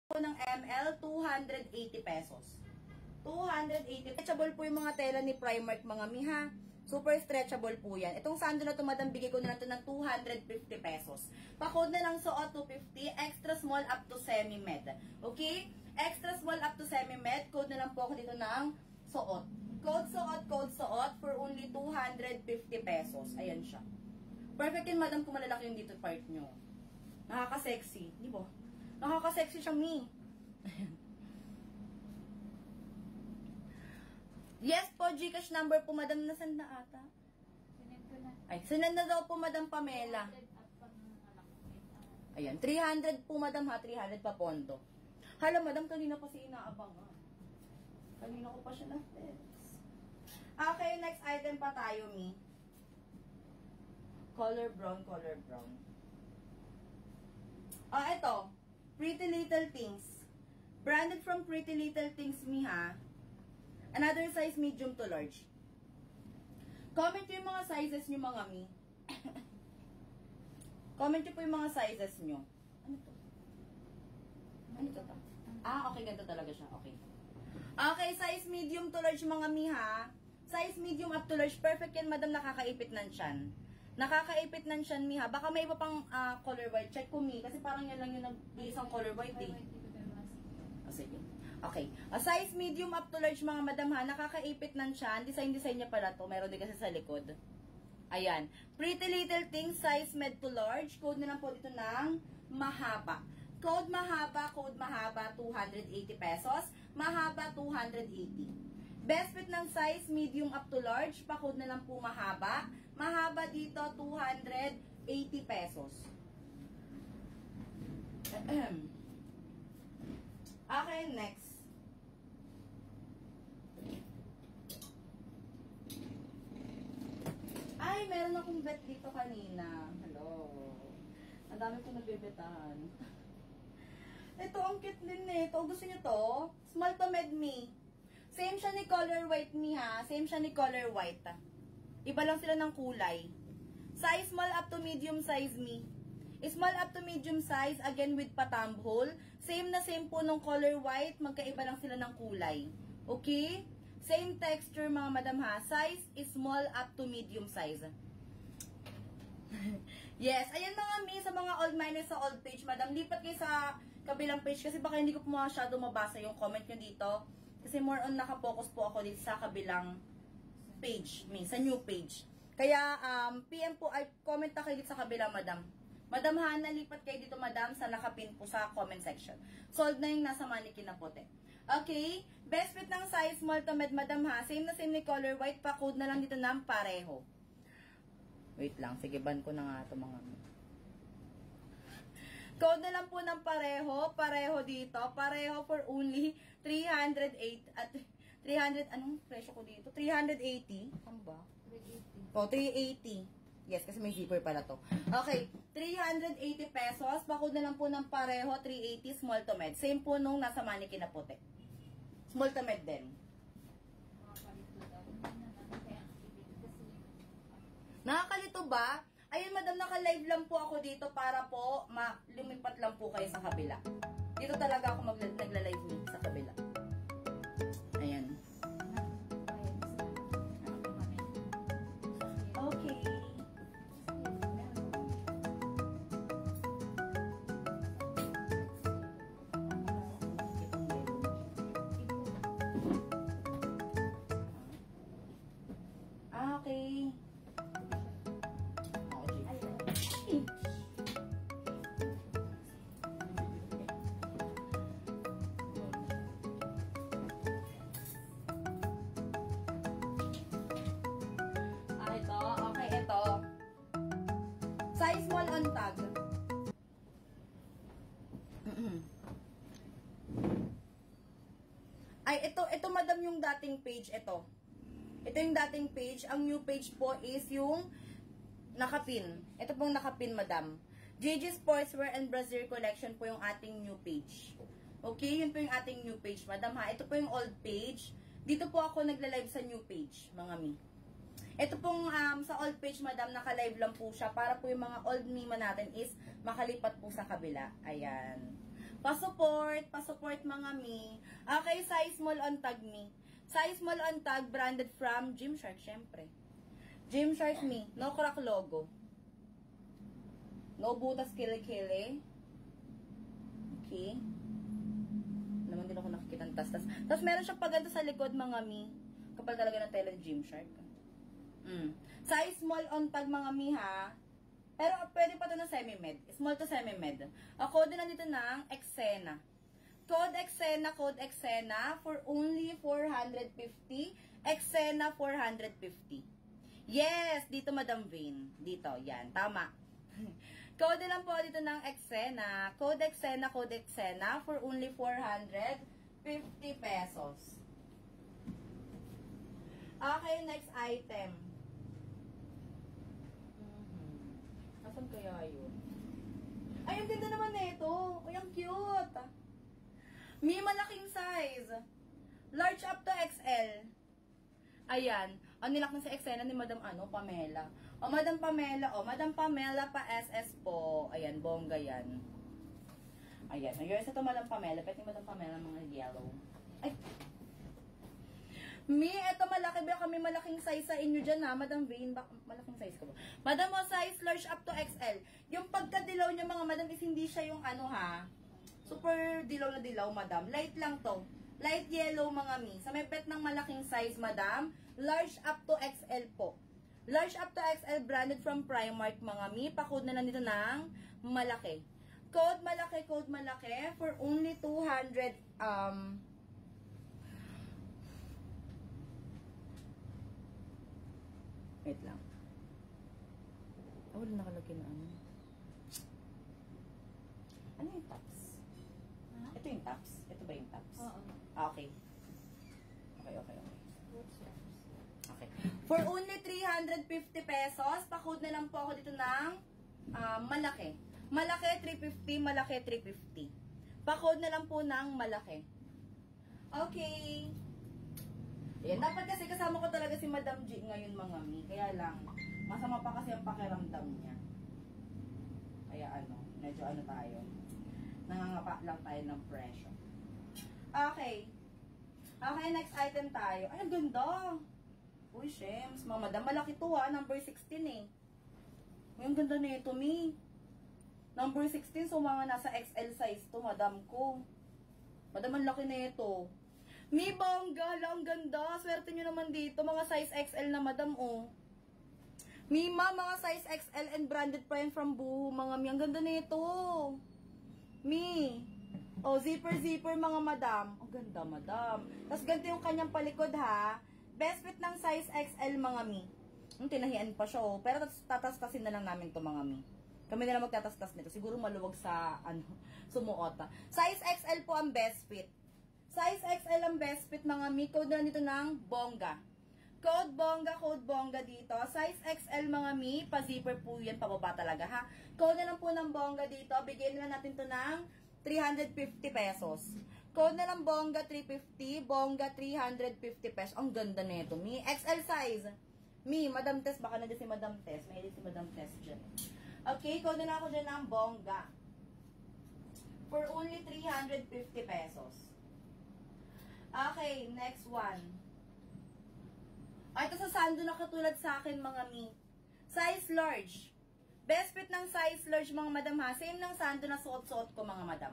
po ng ML, 280 pesos. 280. Stretchable po yung mga tela ni Primark, mga miha. Super stretchable po yan. Itong sando na ito, madam, bigay ko na lang ito ng 250 pesos. Pa-code na lang suot 250, extra small up to semi-med. Okay? Extra small up to semi-med, code na lang po ako dito ng suot. Code suot for only 250 pesos. Ayan siya. Perfect yun, madam, kung malalaki yung dito part nyo. Nakaka-sexy. Di ba? Nakaka-sexy siya, mi. Yes po, Gcash number po, madam. Nasaan na ata? Ay, sinend na daw po, madam Pamela. Ayan, 300 po, madam ha. 300 pa pondo. Hala, madam, kanina pa si inaabang ha. Kanina ko pa siya na-text. Okay, next item pa tayo, mi. Color brown, color brown. Ito. Pretty Little Things. Branded from Pretty Little Things, mi ha. Another size, medium to large. Comment yung mga sizes nyo, mga mi. Comment nyo po yung mga sizes nyo. Ano to? Ano to? Okay, ganito talaga siya. Okay. Okay, size medium to large, mga mi ha. Size medium up to large. Perfect yan, madam. Nakakaipit ng tiyan. Nakakaipit ng tiyan, mi ha. Baka may iba pang color white. Check ko, mi. Kasi parang yan lang yung nag-iisang color white, eh. Sige. Okay. Size medium up to large, mga madam ha. Nakakaipit ng tiyan. Design niya pala to. Meron din kasi sa likod. Ayan. Pretty Little Things, size med to large. Code na lang po dito ng mahaba. Code mahaba, 280 pesos. Mahaba, 280. Best fit ng size, medium up to large. Pa-code na lang po mahaba. Mahaba dito, 280 pesos. Okay, next. Ay, meron akong bet dito kanina. Hello. Ang dami ko nabibetahan. Ito, ang cute din eh. Ito, gusto nyo to? Small to med me. Same siya ni color white me ha. Same siya ni color white. Iba lang sila ng kulay. Size small up to medium size me. Small up to medium size, again with pa-thumb hole. Same na same po ng color white, magkaiba lang sila ng kulay. Okay? Same texture, mga madam ha. Size is small up to medium size. Yes, ayan mga mi, sa mga old miners sa old page, madam, lipat kayo sa kabilang page kasi baka hindi ko po masyado mabasa yung comment nyo dito. Kasi more on nakapokus po ako dito sa kabilang page, mi, sa new page. Kaya, PM po, ay comment na kayo dito sa kabilang, madam. Madam Hana, lipat kayo dito, madam, sa nakapin po sa comment section. Sold na yung nasa mannequin na puti. Okay? Best fit ng size, small to med, madam ha. Same na same ni color white, pa-code na lang dito ng pareho. Wait lang, sige, ban ko na nga ito mga... Code na lang po ng pareho. Pareho dito. Pareho for only 308 at 300, anong presyo ko dito? 380. Ano ba? 380. Oh, 380. Yes, kasi may zipper pala to. Okay, 380 pesos. Bakod na lang po ng pareho, 380, small to med. Same po nung nasa mannequin na puti. Small to med din. Nakakalito ba? Ayun, madam, naka-live lang po ako dito para po lumipat lang po kayo sa kabila. Dito talaga ako nagla-live sa kabila. Ayan. Okay. Okay. Size small on tag. Ay, ito madam yung dating page, ito. Ito yung dating page. Ang new page po is yung nakapin. Ito pong nakapin, madam. JG Sportswear and Brazil Collection po yung ating new page. Okay, yun po yung ating new page, madam ha. Ito po yung old page. Dito po ako nagla-live sa new page, mga mi. Ito pong sa old page, madam, naka-live lang po siya para po yung mga old mima natin is makalipat po sa kabila. Ayan. Pa-support mga mi. Okay, size small on tag mi. Size small on tag, branded from Gymshark, syempre. Gymshark mi, no crack logo. No butas kili-kili. Okay. Naman din ako nakikita ng tas-tas. Tapos meron siyang paganda sa likod, mga mi. Kapal talaga ng tela ng Gymshark. Size small on tag, mga mi, ha. Pero pwede pa ito na semi-med. Small to semi-med. Code na dito ng Exena. Code Exena for only 450. Exena 450. Yes, dito Madam Vane. Dito, yan. Tama. Code lang po dito ng Exena. Code Exena for only 450 pesos. Okay, next item. Asan kaya yun? Ay, ang ganda naman nito. Ay, ang cute. May malaking size. Large up to XL. Ayan. Ang nilak na sa Exena ni Madam Pamela. O, Madam Pamela pa SS po. Ayan, bongga yan. Ayan. Ayun, sa ito Madam Pamela. Pwede Madam Pamela mga yellow. Ay. Eto malaki ba kami malaking size sa inyo dyan ha? Madam Vane, malaking size ka ba? Madam, size large up to XL. Yung pagkadilaw niya mga madam is hindi siya yung super dilaw na dilaw, madam. Light lang to. Light yellow, mga mi. Sa may pet ng malaking size, madam. Large up to XL po. Large up to XL branded from Primark, mga mi. Pa-code na lang dito ng malaki. Code malaki for only 200, wait lang. Wala nakalagay na ano. Ano yung tops? Ito yung tops? Ito ba yung tops? Oo. Okay. Okay. For only 350 pesos, pa-code na lang po ako dito ng malaki. Malaki 350, malaki 350. Pa-code na lang po ng malaki. Okay. Ayan, dapat kasi kasama ko talaga si Madam G ngayon, mga mi. Kaya lang, masama pa kasi ang pakiramdam niya. Kaya medyo tayo. Nangangapa lang tayo ng presyo. Okay. Okay, next item tayo. Ay, ang ganda. Uy, shems. Mga madam, malaki to ha. Number 16 eh. Uy, ang ganda na ito, mi. Number 16, so mga nasa XL size to, madam ko. Madam, ang laki na ito. Mi, bongga. Ang ganda. Swerte nyo naman dito. Mga size XL na, madam, oh. Mima, mga size XL and branded pa yan from Buhu, mga mi. Ang ganda na ito. Mi. Oh, zipper, mga madam. Ang ganda, madam. Tapos ganito yung kanyang palikod, ha. Best fit ng size XL, mga mi. Tinahian pa siya, oh. Pero tatastasin na lang namin to, mga mi. Kami na lang magtatastas nito. Siguro maluwag sa, sumuota. Size XL po ang best fit. Size XL ang best fit, mga mi. Code na dito ng bongga. Code bongga dito. Size XL, mga mi. Pa-zipper po yan, pababa talaga, ha. Code na lang po ng bongga dito. Bigyan na natin to ng 350 pesos. Code na lang bongga 350. Bongga 350 pesos. Ang ganda nito, mi. XL size. Mi, Madam Tess. Baka na dyan si Madam Tess. May si Madam Tess dyan. Okay, code na ako dyan ng bongga. For only 350 pesos. Okay, next one. Ay, ito sa sando na katulad sa akin, mga mi. Size large. Best fit ng size large, mga madam, ha. Same ng sando na suot-suot ko, mga madam.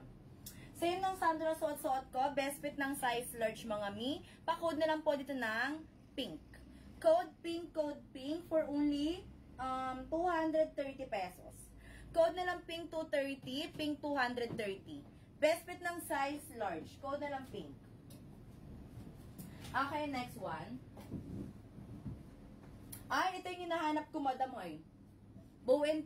Same ng sando na suot-suot ko. Best fit ng size large, mga mi. Pa-code na lang po dito ng pink. Code pink for only 230 pesos. Code na lang pink 230, pink 230. Best fit ng size large. Code na lang pink. Okay, next one. Ay, ito yung hinahanap ko, madam, ay. Bow and